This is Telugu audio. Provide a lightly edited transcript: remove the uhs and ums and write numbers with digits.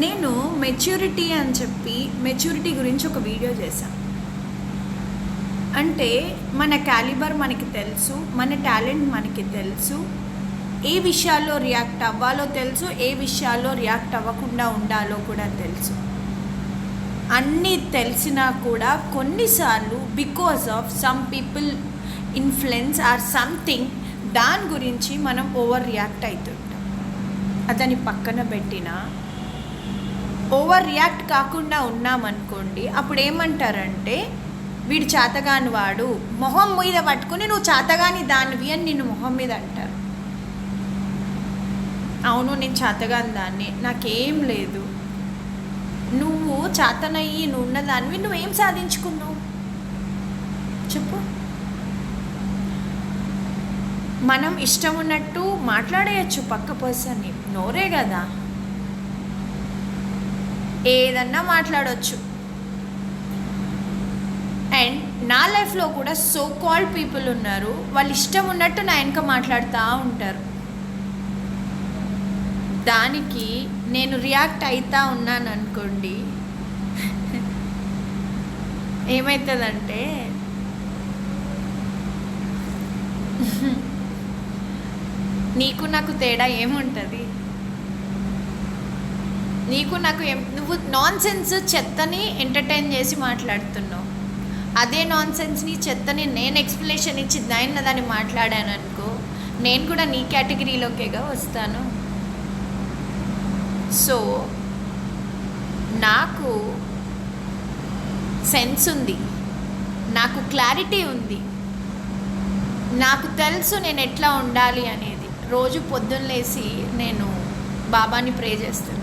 నేను మెచ్యూరిటీ అని చెప్పి మెచ్యూరిటీ గురించి ఒక వీడియో చేశాను. అంటే మన క్యాలిబర్ మనకి తెలుసు, మన టాలెంట్ మనకి తెలుసు, ఏ విషయాల్లో రియాక్ట్ అవ్వాలో తెలుసు, ఏ విషయాల్లో రియాక్ట్ అవ్వకుండా ఉండాలో కూడా తెలుసు. అన్నీ తెలిసినా కూడా కొన్నిసార్లు because of some people influence or something దాని గురించి మనం ఓవర్ రియాక్ట్ అవుతుంటాం. అతని పక్కన పెట్టిన ఓవర్ రియాక్ట్ కాకుండా ఉన్నామనుకోండి, అప్పుడు ఏమంటారంటే వీడు చేతగాని వాడు, మొహం మీద పట్టుకుని నువ్వు చేతగాని దానివి అని నిన్ను మొహం మీద అంటారు. అవును, నేను చేతగాని దాన్ని, నాకేం లేదు. నువ్వు చేతనయ్యి నువ్వు ఉన్నదానివి, నువ్వేం సాధించుకున్నావు చెప్పు. మనం ఇష్టం ఉన్నట్టు మాట్లాడేయచ్చు పక్క పర్సన్ని, నోరే కదా, ఏదన్నా మాట్లాడవచ్చు. అండ్ నా లైఫ్లో కూడా సో కాల్డ్ పీపుల్ ఉన్నారు, వాళ్ళు ఇష్టం ఉన్నట్టు నా వెనక మాట్లాడుతూ ఉంటారు. దానికి నేను రియాక్ట్ అవుతా ఉన్నాను అనుకోండి, ఏమవుతుందంటే నీకు నాకు తేడా ఏముంటుంది? నీకు నాకు నువ్వు నాన్ సెన్స్ చెత్తని ఎంటర్టైన్ చేసి మాట్లాడుతున్నావు, అదే నాన్ సెన్స్ని చెత్తని నేను ఎక్స్ప్లెనేషన్ ఇచ్చి దాన్ని మాట్లాడాను అనుకో, నేను కూడా నీ కేటగిరీలోకేగా వస్తాను. సో నాకు సెన్స్ ఉంది, నాకు క్లారిటీ ఉంది, నాకు తెలుసు నేను ఎట్లా ఉండాలి అనేది. రోజు పొద్దున్న లేసి నేను బాబాని ప్రే చేస్తాను.